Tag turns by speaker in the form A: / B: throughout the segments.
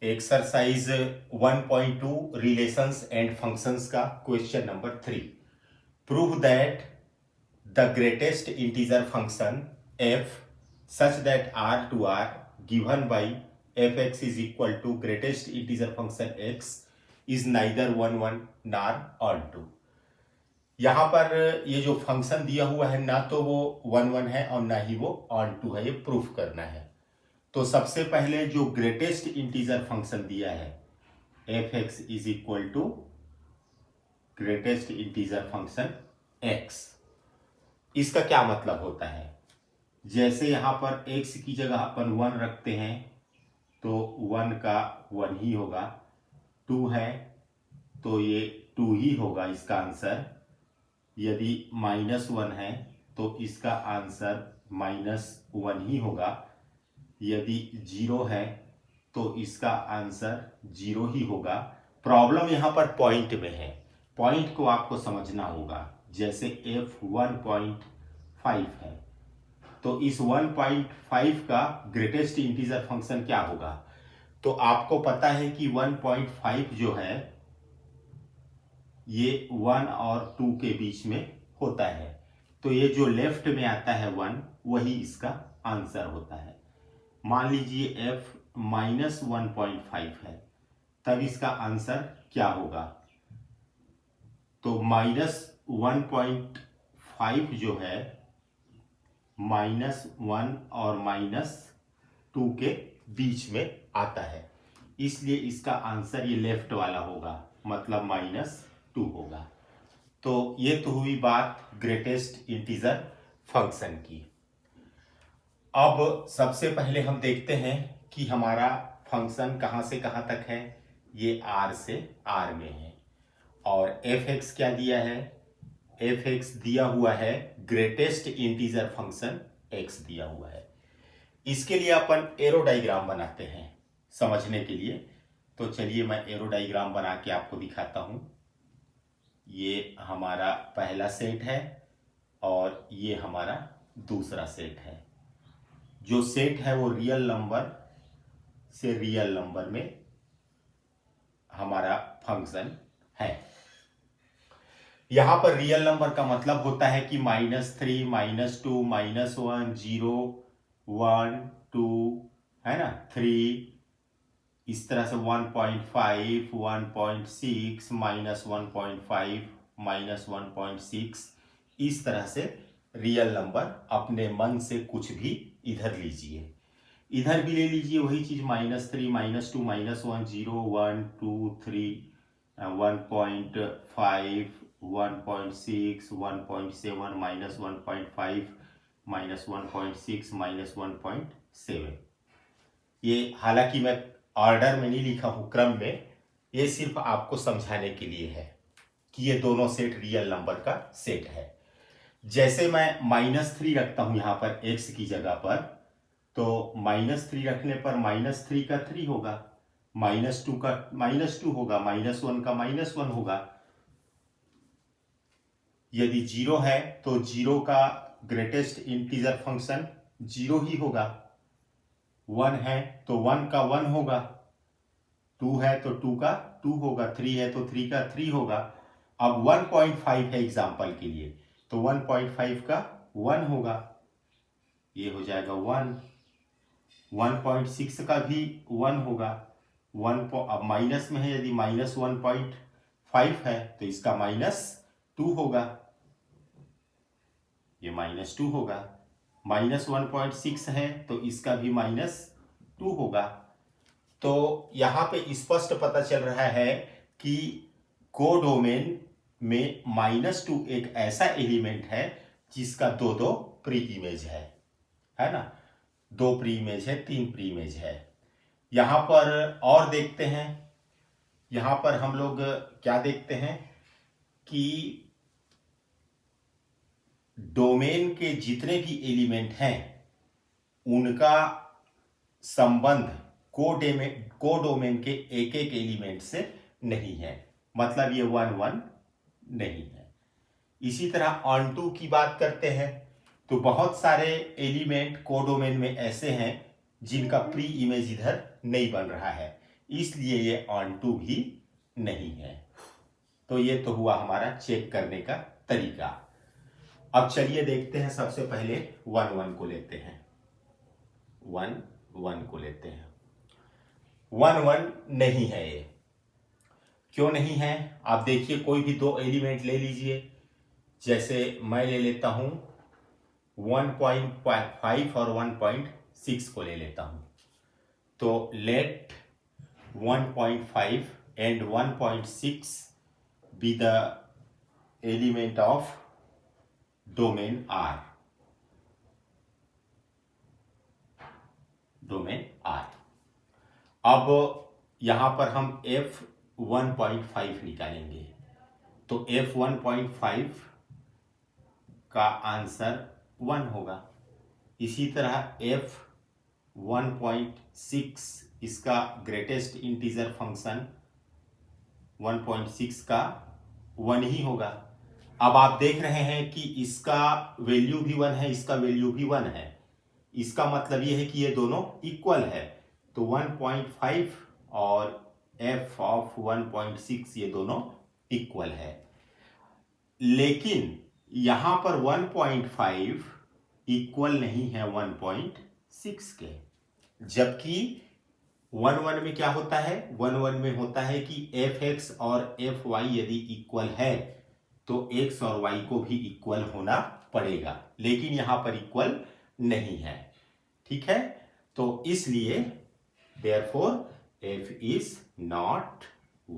A: Exercise 1.2 relations and functions का question number 3। Prove that the greatest integer function f such that r given by fx is equal to greatest integer function x is neither 1 nor on 2। यहाँ पर ये जो function दिया हुआ है ना तो वो 1 है और ना ही वो ऑन 2 है, ये प्रूफ करना है। तो सबसे पहले जो ग्रेटेस्ट इंटीजर फंक्शन दिया है f x is equal to greatest integer function x, इसका क्या मतलब होता है? जैसे यहां पर एक्स की जगह अपन 1 रखते हैं तो 1 का 1 ही होगा, 2 है तो ये 2 ही होगा इसका आंसर। यदि -1 है तो इसका आंसर -1 ही होगा। यदि 0 है तो इसका आंसर 0 ही होगा। प्रॉब्लम यहां पर पॉइंट में है, पॉइंट को आपको समझना होगा। जैसे f 1.5 है तो इस 1.5 का ग्रेटेस्ट इंटीजर फंक्शन क्या होगा? तो आपको पता है कि 1.5 जो है ये 1 और 2 के बीच में होता है, तो ये जो लेफ्ट में आता है 1 वही इसका आंसर होता है। मान लीजिए f -1.5 है, तब इसका आंसर क्या होगा? तो -1.5 जो है -1 और -2 के बीच में आता है, इसलिए इसका आंसर ये लेफ्ट वाला होगा, मतलब -2 होगा। तो ये तो हुई बात ग्रेटेस्ट इंटीजर फंक्शन की। अब सबसे पहले हम देखते हैं कि हमारा फंक्शन कहाँ से कहाँ तक है। ये r से r में है और f(x) क्या दिया है? f(x) दिया हुआ है ग्रेटेस्ट इंटीजर फंक्शन x दिया हुआ है। इसके लिए अपन एरो डायग्राम बनाते हैं समझने के लिए। तो चलिए मैं एरो डायग्राम बना के आपको दिखाता हूं। ये हमारा पहला सेट है और ये हमारा दूसरा सेट है। जो सेट है वो रियल नंबर से रियल नंबर में हमारा फंक्शन है। यहां पर रियल नंबर का मतलब होता है कि -3, -2, -1, 0, 1, 2 है ना, 3, इस तरह से 1.5, 1.6, -1.5, -1.6, इस तरह से रियल नंबर अपने मन से कुछ भी इधर लीजिए, इधर भी ले लीजिए वही चीज, -3, -2, -1, 0, 1, 2, 3, 1.5, 1.6, 1.7, -1.5, -1.6, -1.7। ये हालांकि मैं ऑर्डर में नहीं लिखा हूं, क्रम में, ये सिर्फ आपको समझाने के लिए है कि ये दोनों सेट रियल नंबर का सेट है। जैसे मैं -3 रखता हूं यहां पर x की जगह पर, तो -3 रखने पर -3 का 3 होगा, -2 का -2 होगा, -1 का -1 होगा। यदि 0 है तो 0 का ग्रेटेस्ट इंटीजर फंक्शन 0 ही होगा। 1 है तो 1 का 1 होगा, 2 है तो 2 का 2 होगा, 3 है तो 3 का 3 होगा। अब 1.5 है एग्जाम्पल के लिए, तो 1.5 का 1 होगा, ये हो जाएगा 1। 1.6 का भी 1 होगा, 1 अब माइनस में है, यदि -1.5 है तो इसका -2 होगा, ये -2 होगा। -1.6 है तो इसका भी -2 होगा। तो यहां पे स्पष्ट पता चल रहा है कि कोडोमेन में -2 एक ऐसा एलिमेंट है जिसका दो प्री इमेज है ना, 2 प्री इमेज है, 3 प्री इमेज है। यहां पर और देखते हैं, यहां पर हम लोग क्या देखते हैं कि डोमेन के जितने भी एलिमेंट हैं उनका संबंध कोडोमेन के एक एक एलिमेंट से नहीं है, मतलब ये 1 नहीं है। इसी तरह ऑन टू की बात करते हैं तो बहुत सारे एलिमेंट कोडोमेन में ऐसे हैं जिनका प्री इमेज इधर नहीं बन रहा है। इसलिए ये ऑन टू भी नहीं है। तो ये तो हुआ हमारा चेक करने का तरीका। अब चलिए देखते हैं, सबसे पहले 1 1 को लेते हैं। 1 1 को लेते हैं। 1 1 नहीं है ये। क्यों नहीं है? आप देखिए, कोई भी दो एलिमेंट ले लीजिए। जैसे मैं ले लेता हूं 1.5 और 1.6 को ले लेता हूं। तो let 1.5 and 1.6 be the element of domain R. Domain R। अब यहां पर हम F1.5 निकालेंगे। तो F1.5 का आंसर 1 होगा। इसी तरह F1.6 इसका ग्रेटेस्ट इंटीजर फंक्शन 1.6 का 1 ही होगा। अब आप देख रहे हैं कि इसका वैल्यू भी 1 है, इसका वैल्यू भी 1 है। इसका मतलब यह है कि ये दोनों इक्वल है। तो 1.5 और f ऑफ 1.6 ये दोनों इक्वल है। लेकिन यहां पर 1.5 इक्वल नहीं है 1.6 के। जबकि 1 1 में क्या होता है? 1 1 में होता है कि fx और fy यदि इक्वल है तो x और y को भी इक्वल होना पड़ेगा, लेकिन यहां पर इक्वल नहीं है। ठीक है, तो इसलिए therefore f is not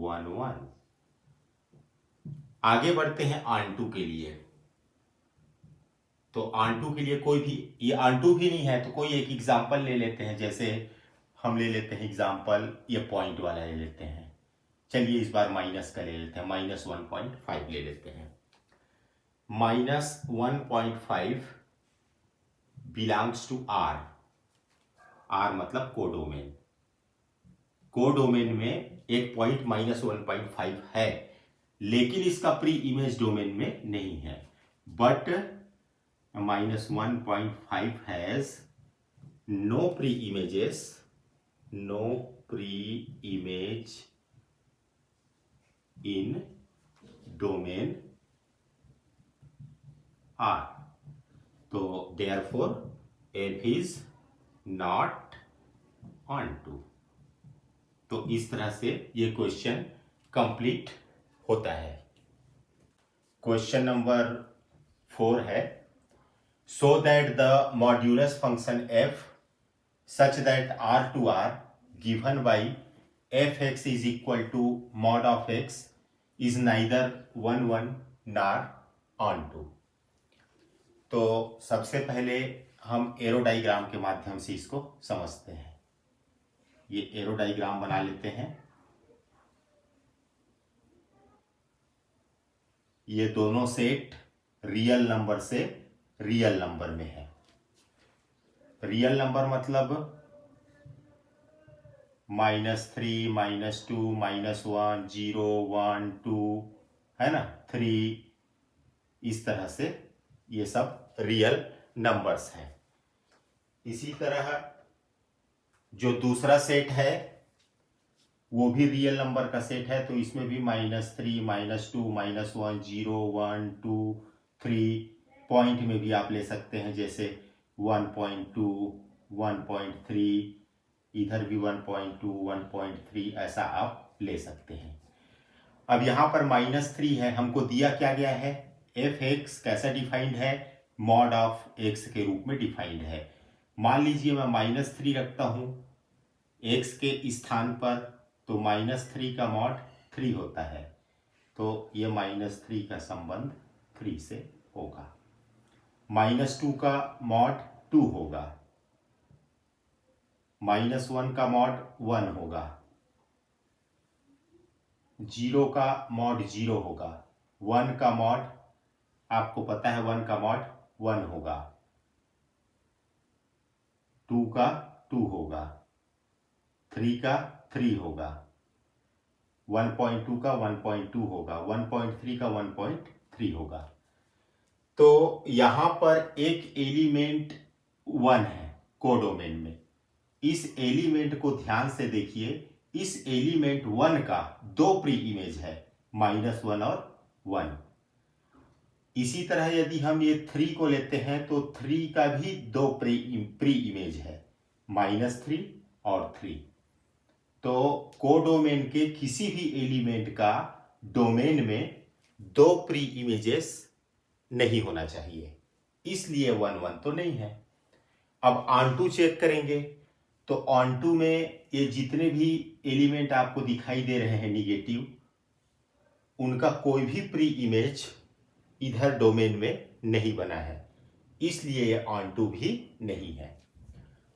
A: 1 1। आगे बढ़ते हैं ऑन के लिए। तो ऑन के लिए कोई भी, ये ऑन भी नहीं है तो कोई एक एग्जांपल ले लेते हैं। जैसे हम ले लेते हैं एग्जांपल, ये पॉइंट वाला ले लेते हैं। चलिए इस बार माइनस का ले लेते हैं, -1.5 ले लेते हैं। -1.5 बिलोंग्स टू R। R मतलब कोडोमेन। कोडोमेन में एक पॉइंट -1.5 है, लेकिन इसका प्री इमेज डोमेन में नहीं है। But -1.5 has no pre images, no pre image in domain R। तो therefore f is not onto। तो इस तरह से ये क्वेश्चन कंप्लीट होता है। क्वेश्चन नंबर 4 है, so that the modulus function f such that R to R given by fx is equal to mod of x is neither 1 1 nor onto। तो सबसे पहले हम एरो डायग्राम के माध्यम से इसको समझते हैं। ये एरो डायग्राम बना लेते हैं। ये दोनों सेट रियल नंबर से रियल नंबर में है। रियल नंबर मतलब -3, -2, -1, 0, 1, 2 है ना, 3, इस तरह से ये सब रियल नंबर्स हैं। इसी तरह जो दूसरा सेट है वो भी रियल नंबर का सेट है। तो इसमें भी -3, -2, -1, 0, 1, 2, 3 पॉइंट में भी आप ले सकते हैं। जैसे 1.2, 1.3, इधर भी 1.2, 1.3 ऐसा आप ले सकते हैं। अब यहाँ पर -3 है, हमको दिया क्या गया है? f(x) कैसा डिफाइंड है? मॉड ऑफ x के रूप में डिफाइंड है। मान लीजिए मैं -3 रखता हूँ x के स्थान पर, तो -3 का मॉड 3 होता है। तो ये -3 का संबंध 3 से होगा। -2 का मॉड 2 होगा। -1 का मॉड 1 होगा। 0 का मॉड 0 होगा। 1 का मॉड, आपको पता है 1 का मॉड 1 होगा। 2 का 2 होगा। 3 का 3 होगा। 1.2 का 1.2 होगा। 1.3 का 1.3 होगा। तो यहां पर एक एलिमेंट 1 है कोडोमेन में। इस एलिमेंट को ध्यान से देखिए, इस एलिमेंट 1 का दो प्री इमेज है, -1 और 1। इसी तरह यदि हम ये 3 को लेते हैं तो 3 का भी दो प्री इमेज है, -3 और 3। तो कोडोमेन के किसी भी एलिमेंट का डोमेन में दो प्री इमेजेस नहीं होना चाहिए, इसलिए 1 1 तो नहीं है। अब ऑन2 चेक करेंगे तो ऑन2 में ये जितने भी एलिमेंट आपको दिखाई दे रहे हैं निगेटिव, उनका कोई भी प्री इमेज इधर डोमेन में नहीं बना है, इसलिए ये ऑन2 भी नहीं है।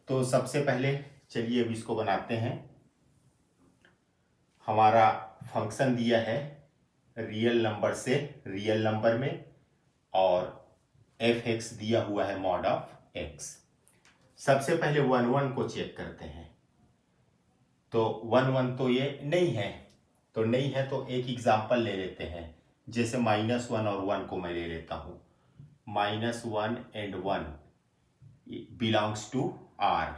A: तो सबसे पहले चलिए अब इसको बनाते हैं। हमारा फंक्शन दिया है रियल नंबर से रियल नंबर में, और f(x) दिया हुआ है mod of x। सबसे पहले 1 1 को चेक करते हैं। तो 1 1 तो ये नहीं है, तो नहीं है तो एक एग्जाम्पल ले लेते हैं। जैसे -1 और 1 को मैं ले लेता हूं। -1 and 1 belongs to R।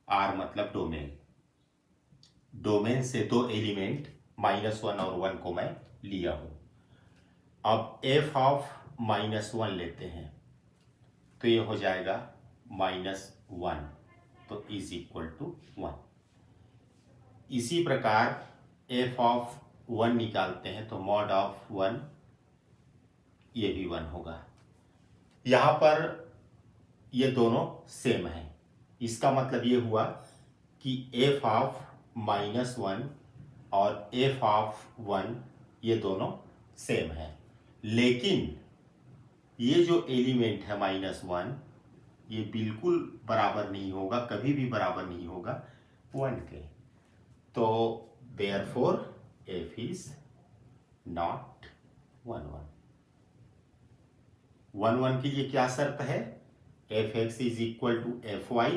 A: R मतलब डोमेन। डोमेन से दो एलिमेंट -1 और 1 को मैं लिया हूं। अब f ऑफ -1 लेते हैं तो ये हो जाएगा -1, तो इज इक्वल टू 1। इसी प्रकार f ऑफ 1 निकालते हैं तो mod ऑफ 1 ये भी 1 होगा। यहां पर ये दोनों सेम है, इसका मतलब ये हुआ कि f ऑफ -1 और f ऑफ 1 ये दोनों सेम है। लेकिन ये जो एलिमेंट है -1 ये बिल्कुल बराबर नहीं होगा, कभी भी बराबर नहीं होगा 1 के। तो therefore f is not 1 1। 1 1 के लिए क्या शर्त है? f(x) is equal to fy।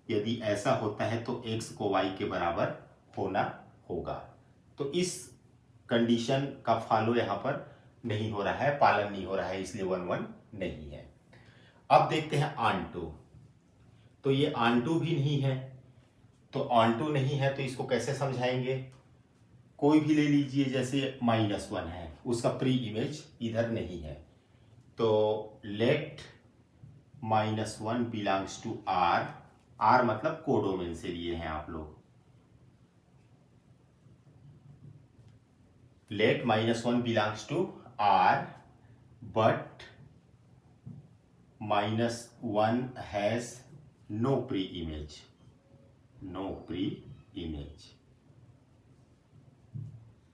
A: यदि ऐसा होता है तो x को y के बराबर होना होगा। तो इस कंडीशन का फॉलो यहां पर नहीं हो रहा है, पालन नहीं हो रहा है, इसलिए 1 1 नहीं है। अब देखते हैं ऑन2। तो ये ऑन2 भी नहीं है, तो ऑन2 नहीं है तो इसको कैसे समझाएंगे? कोई भी ले लीजिए, जैसे -1 है, उसका प्री इमेज इधर नहीं है, तो let -1 belongs to R। R मतलब कोडोमेन से लिए हैं आप लोग। Let -1 belongs to R but -1 has no pre-image। No pre image,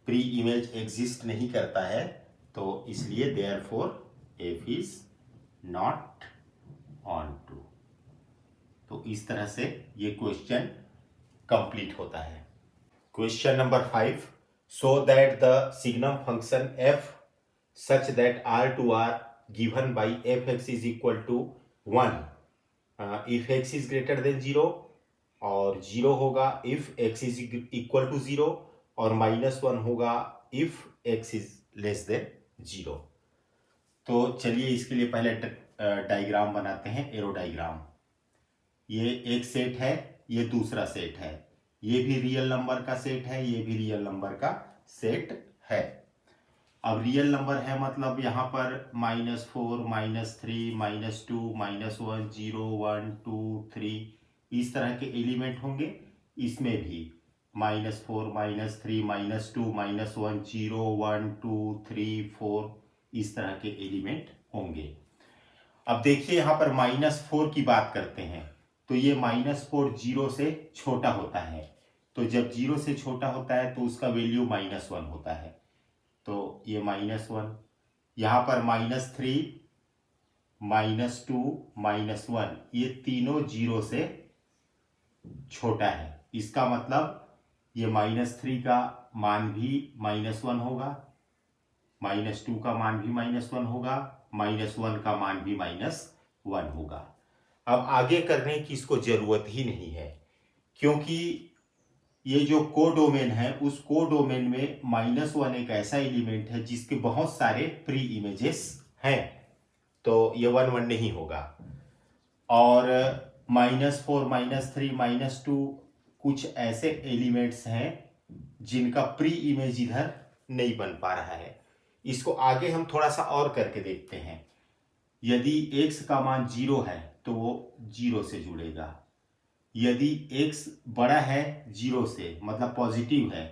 A: pre image exist नहीं करता है, तो इसलिए therefore f is not on2। तो इस तरह से ये क्वेश्चन कंप्लीट होता है। Question number 5, show that the signum function f such that R2R given by f(x) is equal to 1 if x is greater than 0, और 0 होगा if x is equal to 0, और -1 होगा if x is less than 0। तो चलिए इसके लिए पहले diagram बनाते हैं, एरो डायग्राम। ये एक सेट है, ये दूसरा सेट है, ये भी रियल नंबर का सेट है, ये भी रियल नंबर का सेट है। अब रियल नंबर है मतलब यहाँ पर -4 -3 -2 -1 0 1 2 3 इस तरह के एलिमेंट होंगे। इसमें भी -4 -3 -2 -1 0 1 2 3 4 इस तरह के एलिमेंट होंगे। अब देखिए यहाँ पर -4 की बात करते हैं, तो ये -4 0 से छोटा होता है, तो जब 0 से छोटा होता है तो उसका वैल्यू -1 होता है, तो ये -1। यहाँ पर -3 -2 -1 ये तीनों 0 से छोटा है, इसका मतलब ये -3 का मान भी -1 होगा, -2 का मान भी -1 होगा, -1 का मान भी -1 होगा। अब आगे करने की इसको जरूरत ही नहीं है, क्योंकि ये जो कोडोमेन है उस कोडोमेन में -1 एक ऐसा एलिमेंट है जिसके बहुत सारे प्री इमेजेस हैं, तो ये 1 1 नहीं होगा। और -4 -3 -2 कुछ ऐसे एलिमेंट्स हैं जिनका प्री इमेज इधर नहीं बन पा रहा है। इसको आगे हम थोड़ा सा और करके देखते हैं। यदि x का मान 0 है तो वो 0 से जुड़ेगा। यदि x बड़ा है 0 से मतलब पॉजिटिव है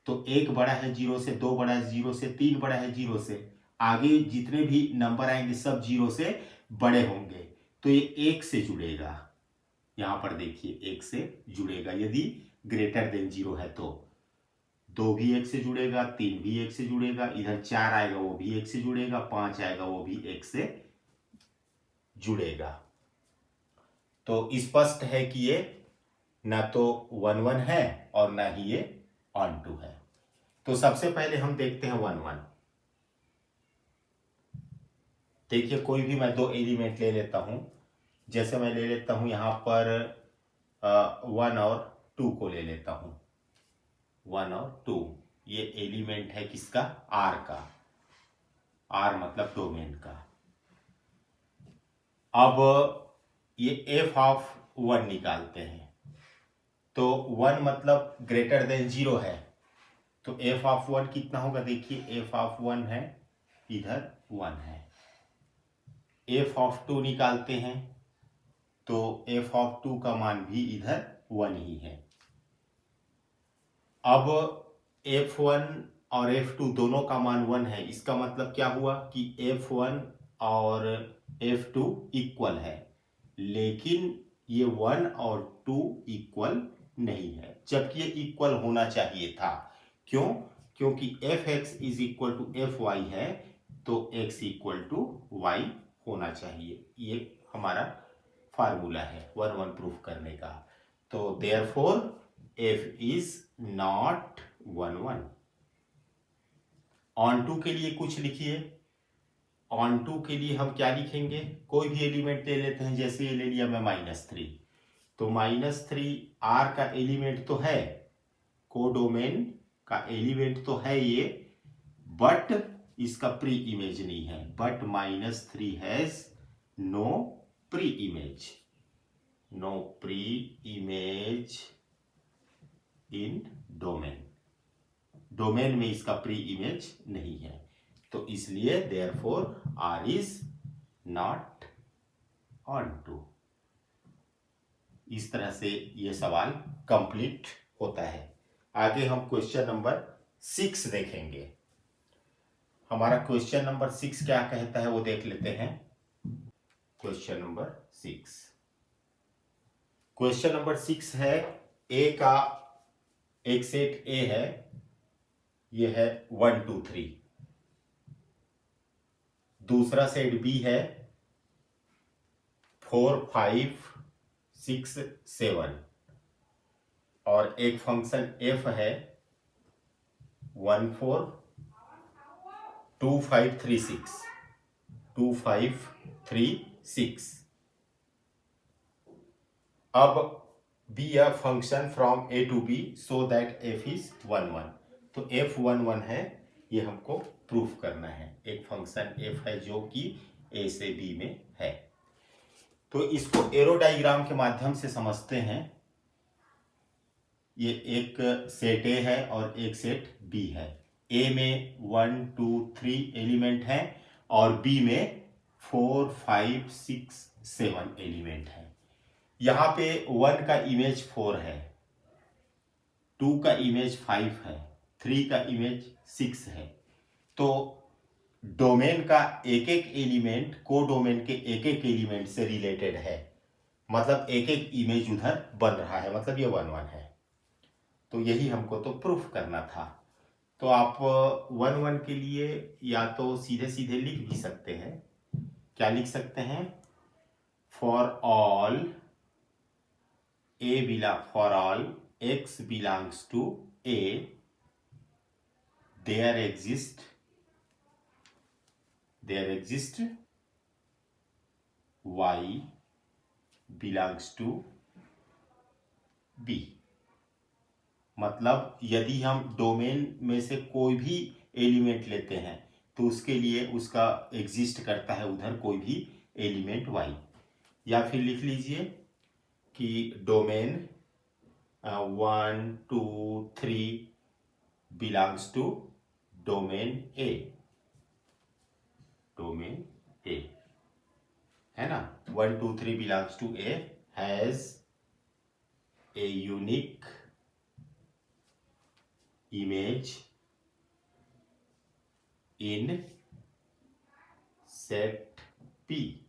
A: तो 1 बड़ा है 0 से, 2 बड़ा है 0 से, 3 बड़ा है 0 से, आगे जितने भी नंबर आएंगे सब 0 से बड़े होंगे, तो ये 1 से जुड़ेगा। यहां पर देखिए 1 से जुड़ेगा यदि ग्रेटर देन 0 है तो। 2 भी 1 से जुड़ेगा, 3 भी 1 से जुड़ेगा, इधर 4 आएगा वो भी 1 से जुड़ेगा, 5 आएगा वो भी 1 से जुड़ेगा। तो स्पष्ट है कि ये ना तो 1 1 है और ना ही ये ऑन टू है। तो सबसे पहले हम देखते हैं 1 1। देखिए कोई भी मैं 2 एलिमेंट ले लेता हूं। जैसे मैं ले लेता हूं यहां पर 1 और 2 को ले लेता हूं। 1 और 2 ये एलिमेंट है किसका? R का। R मतलब डोमेन का। अब ये f ऑफ 1 निकालते हैं। तो 1 मतलब ग्रेटर देन 0 है, तो f ऑफ 1 कितना होगा? देखिए f ऑफ 1 है, इधर 1 है। f ऑफ 2 निकालते हैं तो f ऑफ 2 का मान भी इधर 1 ही है। अब f1 और f2 दोनों का मान 1 है। इसका मतलब क्या हुआ कि f1 और f2 इक्वल है, लेकिन ये 1 और 2 इक्वल नहीं है, जबकि ये इक्वल होना चाहिए था। क्यों? क्योंकि fx is equal to fy है, तो x इक्वल टू y होना चाहिए। ये हमारा फार्मूला है 1 1 प्रूफ करने का। तो therefore f is not 1 1। Onto के लिए कुछ लिखिए। ऑन टू के लिए हम क्या लिखेंगे? कोई भी एलिमेंट ले लेते हैं। जैसे ये ले लिया मैं -3, तो -3 R का एलिमेंट तो है, कोडोमेन का एलिमेंट तो है ये, बट इसका प्री इमेज नहीं है। But -3 has no pre image, no pre image in domain. Domain में इसका प्री इमेज नहीं है, तो इसलिए therefore R is not onto. इस तरह से ये सवाल कंप्लीट होता है। आगे हम क्वेश्चन नंबर 6 देखेंगे। हमारा क्वेश्चन नंबर 6 क्या कहता है वो देख लेते हैं। क्वेश्चन नंबर 6, क्वेश्चन नंबर 6 है ए का एक सेट ए है, ये है 1 2 3। दूसरा सेट बी है 4 5 6 7, और एक फंक्शन एफ है 1 4 2 5 3 6 2 5 3 6। अब B a function from A to B so that f is 1 1। तो एफ 1 1 है, ये हमको प्रूफ करना है। एक फंक्शन एफ है जो कि ए से बी में है। तो इसको एरो डायग्राम के माध्यम से समझते हैं। ये एक सेट ए है और एक सेट बी है। ए में 1 2 3 एलिमेंट हैं और बी में 4 5 6 7 एलिमेंट हैं। यहां पे 1 का इमेज 4 है, 2 का इमेज 5 है, 3 का इमेज 6 है। तो डोमेन का एक एक एलिमेंट कोडोमेन के एक एक एलिमेंट से रिलेटेड है, मतलब एक एक इमेज उधर बन रहा है, मतलब ये 1 1 है। तो यही हमको तो प्रूफ करना था। तो आप 1 1 के लिए या तो सीधे सीधे लिख भी सकते हैं। क्या लिख सकते हैं? For all for all x belongs to A, there exist y belongs to B। मतलब यदि हम डोमेन में से कोई भी एलिमेंट लेते हैं तो उसके लिए उसका एग्जिस्ट करता है उधर कोई भी एलिमेंट y। या फिर लिख लीजिए कि domain 1 2 3 belongs to domain A, domain A है ना। 1 2 3 belongs to A, has a unique image in set P,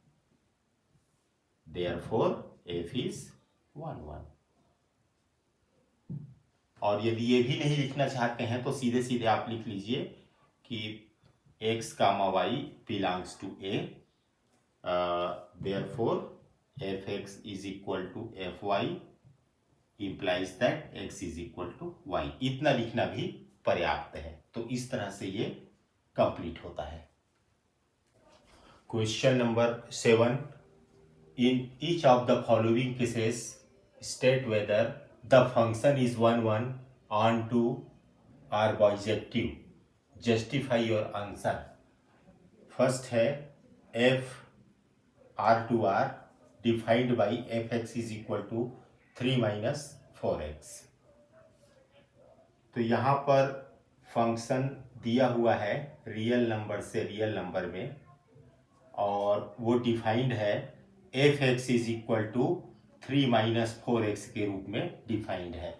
A: therefore F is 1 1। और यदि ये भी नहीं लिखना चाहते हैं तो सीधे सीधे आप लिख लीजिए कि x, y belongs to A, therefore fx is equal to fy implies that x is equal to y। इतना लिखना भी पर्याप्त है। तो इस तरह से ये कंप्लीट होता है। Question number 7, in each of the following cases state whether the function is 1 1 on 2 or bijective, justify your answer। First है f r2r defined by fx is equal to 3 minus 4x। तो यहाँ पर function दिया हुआ है real number से real number में, और वो डिफाइंड है fx is equal to 3 minus 4x के रूप में डिफाइंड है।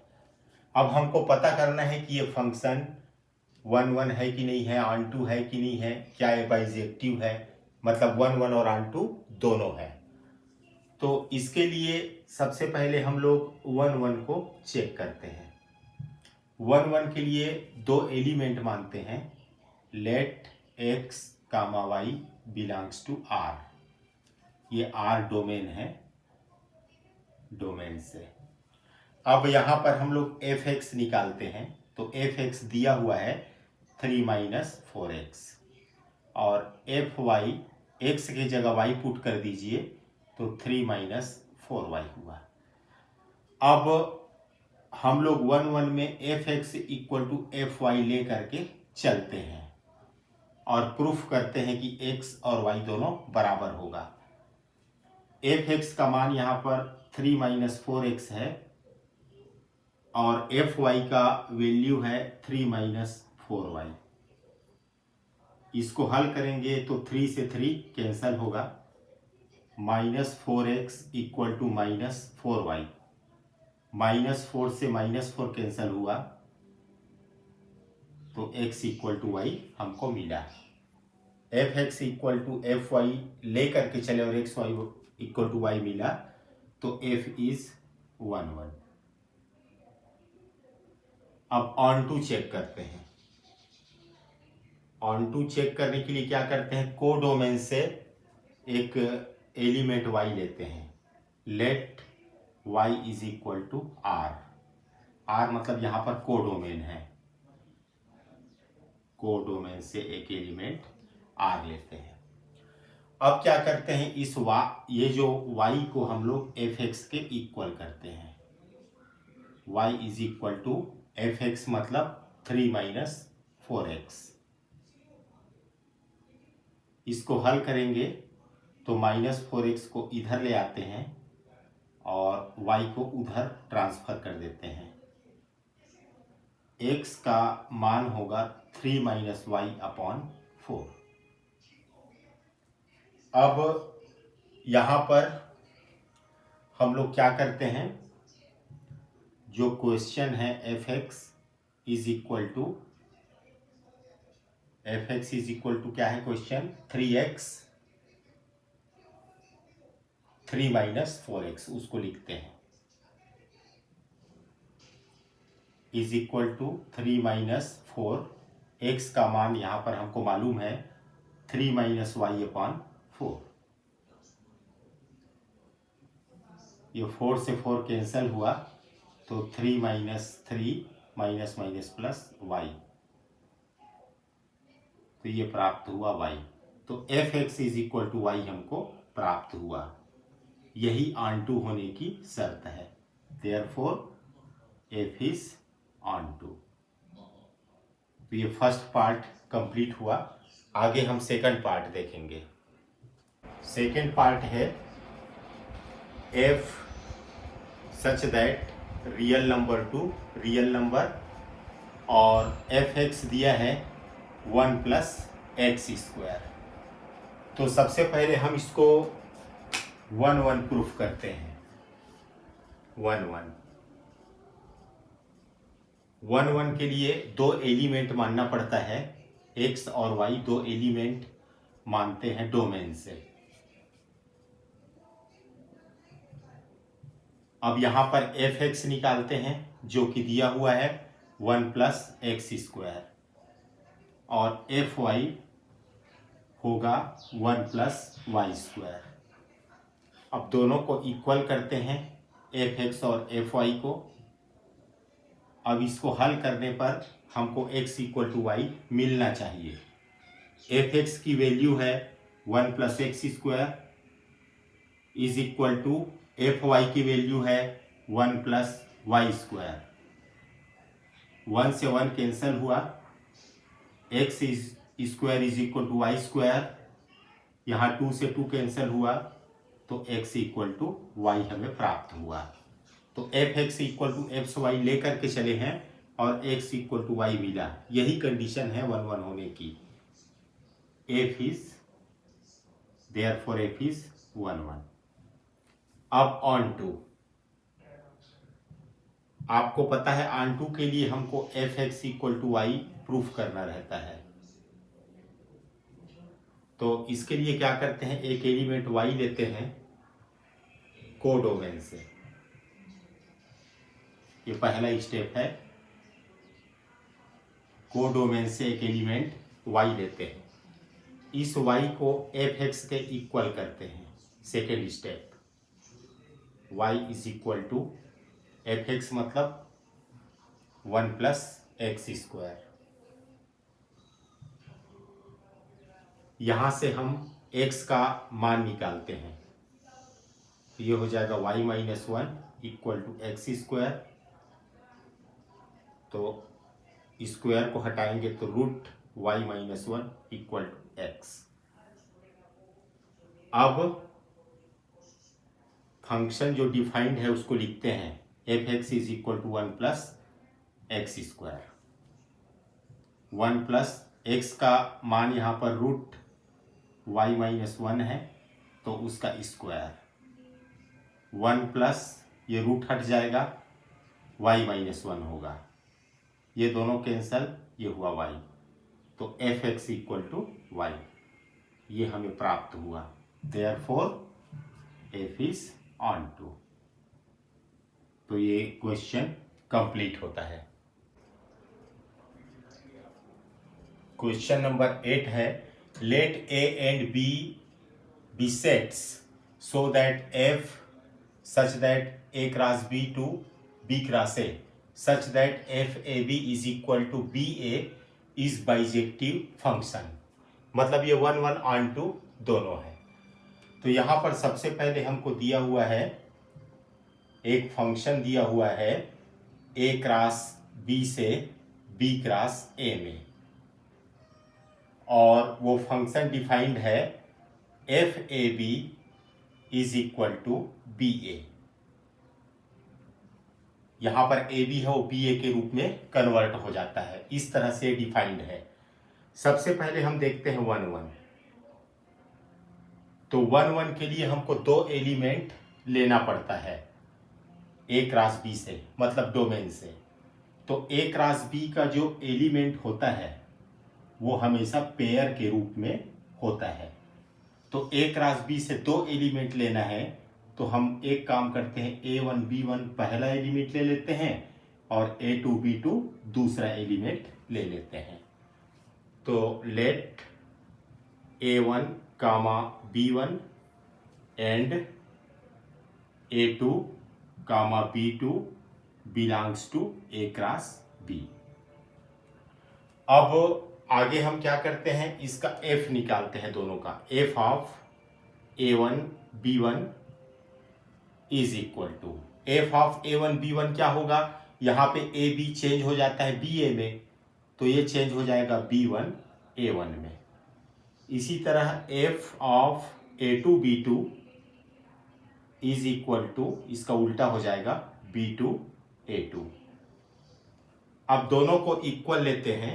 A: अब हमको पता करना है कि ये फंक्शन 1 1 है कि नहीं है, ऑन टू है कि नहीं है, क्या ये बाइजेक्टिव है, मतलब 1 1 और ऑन टू दोनों है। तो इसके लिए सबसे पहले हम लोग 1 1 को चेक करते हैं। 1 1 के लिए दो एलिमेंट मानते हैं, let x, y belongs to R। ये R डोमेन है, डोमेन से। अब यहाँ पर हम लोग fx निकालते हैं, तो fx दिया हुआ है 3 माइनस 4x, और fy x की जगह y पुट कर दीजिए तो 3 माइनस 4y हुआ। अब हम लोग 1 1 में fx इक्वल टू fy ले करके चलते हैं और प्रूफ करते हैं कि x और y दोनों बराबर होगा। fx का मान यहाँ पर 3 माइनस 4x है और fy का वैल्यू है 3 माइनस 4y। इसको हल करेंगे तो 3 से 3 कैंसल होगा, minus 4x equal to minus 4y, minus 4 से माइनस 4 कैंसल हुआ तो x इक्वल टू y हमको मिला। fx इक्वल टू fy ले करके चले और xy इक्वल टू y मिला, तो f इज 1 1। अब ऑन टू चेक करते हैं। ऑन टू चेक करने के लिए क्या करते हैं, कोडोमेन से एक एलिमेंट y लेते हैं, let y is equal to r। r मतलब यहाँ पर कोडोमेन है, कोडोमेन से एक एलिमेंट r लेते हैं। अब क्या करते हैं, इस ये जो y को हम लोग fx के इक्वल करते हैं। y is equal to fx मतलब 3 माइनस 4x। इसको हल करेंगे तो माइनस 4x को इधर ले आते हैं और y को उधर ट्रांसफर कर देते हैं। x का मान होगा 3 माइनस वाई अपॉन 4। अब यहाँ पर हम लोग क्या करते हैं, जो क्वेश्चन है fx इज इक्वल टू क्या है क्वेश्चन, 3x 3 माइनस 4x, उसको लिखते हैं is equal to 3 minus 4। x का मान यहाँ पर हमको मालूम है 3 माइनस वाई अपॉन 4। ये 4 से 4 कैंसल हुआ तो 3 minus 3 minus minus plus y, तो ये प्राप्त हुआ y। तो fx is equal to y हमको प्राप्त हुआ। यही ऑन टू होने की शर्त है, therefore f is onto. तो ये फर्स्ट पार्ट कंप्लीट हुआ। आगे हम सेकंड पार्ट देखेंगे। सेकंड पार्ट है f such that real number to real number, और एफ एक्स दिया है 1 प्लस एक्स स्क्वायर। तो सबसे पहले हम इसको 1 1 प्रूफ करते हैं। 1 1 1 1 के लिए दो एलिमेंट मानना पड़ता है, एक्स और वाई दो एलिमेंट मानते हैं डोमेन से। अब यहां पर एफ एक्स निकालते हैं जो कि दिया हुआ है 1 प्लस एक्स स्क्वायर, और एफ वाई होगा 1 प्लस वाई स्क्वायर। अब दोनों को इक्वल करते हैं, एफ एक्स और एफ वाई को। अब इसको हल करने पर हमको x इक्वल टू वाई मिलना चाहिए। एफ एक्स की वैल्यू है 1 plus x square is equal to f y की वैल्यू है 1 प्लस वाई स्क्वायर। 1 से 1 कैंसिल हुआ, x square is equal to y square. यहाँ 2 से 2 कैंसिल हुआ तो x इक्वल टू वाई हमें प्राप्त हुआ। तो f x equal to f y लेकर के चले हैं और x इक्वल टू वाई मिला। यही कंडीशन है 1 1 होने की। F is therefore f is 1 1। अब ऑन टू, आपको पता है ऑन टू के लिए हमको f x equal to y proof करना रहता है। तो इसके लिए क्या करते हैं, एक एलिमेंट y लेते हैं कोडोमेन से। ये पहला स्टेप है, कोडोमेन से एक एलिमेंट y लेते हैं, इस y को एफ एक्स के इक्वल करते हैं। Second step, y is equal to f x मतलब 1 प्लस एक्स स्क्वायर। यहां से हम x का मान निकालते हैं, तो ये हो जाएगा y minus 1 equal to x square. तो स्क्वायर को हटाएंगे तो root y minus 1 equal to x. अब फंक्शन जो डिफाइंड है उसको लिखते हैं, f x is equal to 1 plus x square. 1 plus x का मान यहाँ पर रूट y माइनस 1 है तो उसका स्क्वायर। 1 प्लस ये रूट हट जाएगा, y माइनस 1 होगा, ये दोनों कैंसल, ये हुआ y। तो f x equal to y, ये हमें प्राप्त हुआ। Therefore f is onto. तो ये क्वेश्चन कंप्लीट होता है। क्वेश्चन नंबर 8 है, late a and b be sets so that f such that a cross b to b cross a such that fab is equal to ba is bijective function। मतलब ये 1 1 on to दोनों है। तो यहाँ पर सबसे पहले हमको दिया हुआ है, एक फंक्शन दिया हुआ है a क्रॉस b से b क्रॉस a में, और वो फंक्शन डिफाइंड है f a b is equal to b a. यहां पर ए बी है वो बी ए के रूप में कन्वर्ट हो जाता है, इस तरह से डिफाइंड है। सबसे पहले हम देखते हैं 1 1। तो 1 1 के लिए हमको दो एलिमेंट लेना पड़ता है ए क्रॉस बी से, मतलब डोमेन से। तो ए क्रॉस बी का जो एलिमेंट होता है वो हमेशा पेयर के रूप में होता है। तो ए क्रॉस बी से दो एलिमेंट लेना है, तो हम एक काम करते हैं, A1 B1 पहला एलिमेंट ले लेते हैं और A2 B2 दूसरा एलिमेंट ले लेते हैं। तो let A1 comma B1 and A2 comma B2 belongs to A cross B। अब आगे हम क्या करते हैं, इसका f निकालते हैं दोनों का। f of A1 B1 is equal to f of A1 B1 क्या होगा, यहाँ पे ए बी चेंज हो जाता है बी ए में, तो ये चेंज हो जाएगा B1 A1 में। इसी तरह f of A2 B2 is equal to, इसका उल्टा हो जाएगा B2 A2। अब दोनों को इक्वल लेते हैं,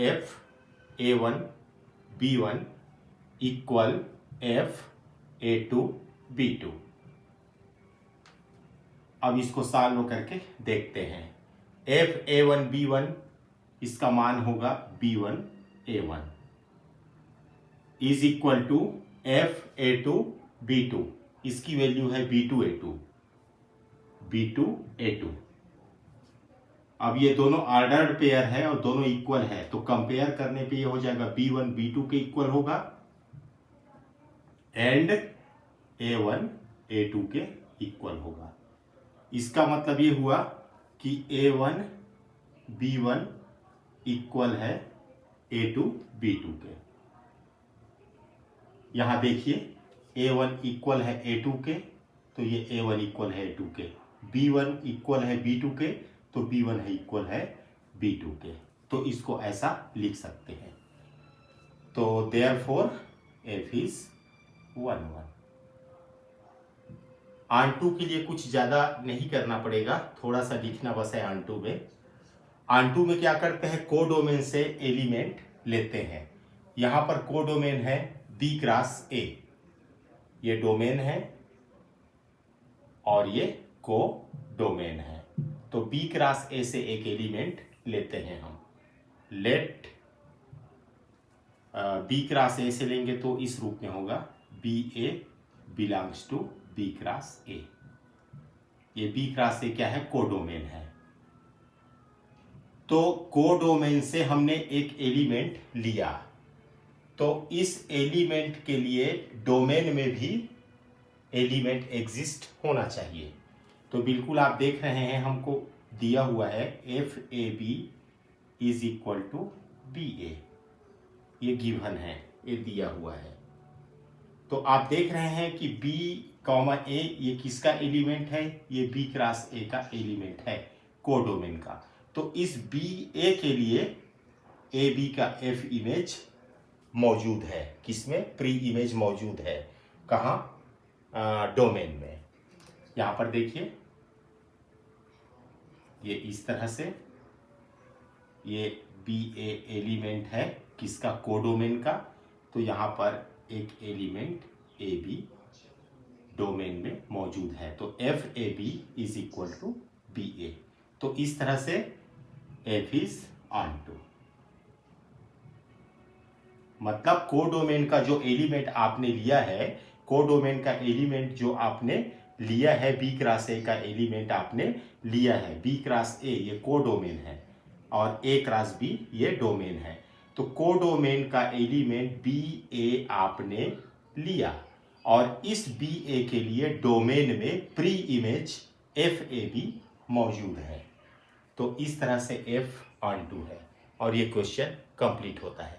A: F A1 B1 equal F A2 B2। अब इसको सॉल्व करके देखते हैं। F A1 B1 इसका मान होगा B1 A1 is equal to F A2 B2, इसकी वैल्यू है B2 A2। अब ये दोनों ऑर्डर्ड पेयर है और दोनों इक्वल है, तो कंपेयर करने पे ये हो जाएगा B1 B2 के इक्वल होगा एंड A1 A2 के इक्वल होगा। इसका मतलब ये हुआ कि A1 B1 इक्वल है A2 B2 के। यहां देखिए A1 इक्वल है A2 के, तो ये A1 इक्वल है A2 के। B1 इक्वल है B2 के, तो B1 है इक्वल है B2 के। तो इसको ऐसा लिख सकते हैं। तो देयरफॉर F इज 1 1। ऑन2 के लिए कुछ ज्यादा नहीं करना पड़ेगा, थोड़ा सा लिखना बस है ऑन2 में। ऑन2 में क्या करते हैं, कोडोमेन से एलिमेंट लेते हैं। यहां पर कोडोमेन है B क्रॉस A, ये डोमेन है और ये को डोमेन है। तो B क्रॉस A से एक एलिमेंट लेते हैं हम। लेट B क्रॉस A से लेंगे तो इस रूप में होगा BA belongs to B cross A। ये B क्रॉस A क्या है, कोडोमेन है। तो कोडोमेन से हमने एक एलिमेंट लिया, तो इस एलिमेंट के लिए डोमेन में भी एलिमेंट एग्जिस्ट होना चाहिए। तो बिल्कुल आप देख रहे हैं, हमको दिया हुआ है FAB is equal to BA, ये गिवन है, ये दिया हुआ है। तो आप देख रहे हैं कि B कॉमा A ये किसका एलिमेंट है, ये B क्रॉस A का एलिमेंट है कोडोमेन का। तो इस BA के लिए AB का F इमेज मौजूद है, किसमें, प्री इमेज मौजूद है, कहाँ, डोमेन में। यहां पर देखिए ये इस तरह से ये BA एलिमेंट है किसका, कोडोमेन का। तो यहां पर एक एलिमेंट AB डोमेन में मौजूद है, तो FAB is equal to BA। तो इस तरह से F इज ऑन2। मतलब कोडोमेन का जो एलिमेंट आपने लिया है, कोडोमेन का एलिमेंट जो आपने लिया है, B क्रॉस A का एलिमेंट आपने लिया है। B क्रॉस A ये कोडोमेन है और A क्रॉस B ये डोमेन है। तो कोडोमेन का एलिमेंट BA आपने लिया और इस BA के लिए डोमेन में प्री इमेज FAB मौजूद है। तो इस तरह से F ऑन2 है और ये क्वेश्चन कंप्लीट होता है।